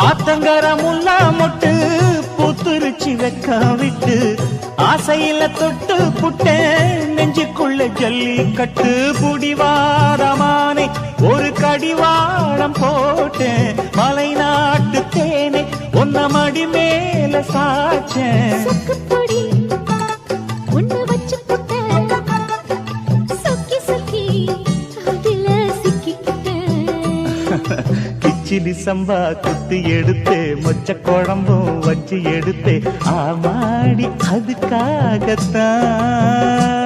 ஆத்தங்கர முல்லா மொட்டு பூத்துருச்சி வெக்க விட்டு ஆசையில தொட்டு புட்டேன் நெஞ்சுக்குள்ள ஜல்லி கட்டு புடிவாரமானே ஒரு கடிவாரம் போட்டேன் மலை நாட்டு தேனே ஒன்ன மடி மேல சாச்சேன் கிச்சிலி சம்பா குத்தி எடுத்தே மொச்ச குழம்பும் வச்சு எடுத்தே ஆமாடி அதுக்காகத்தான்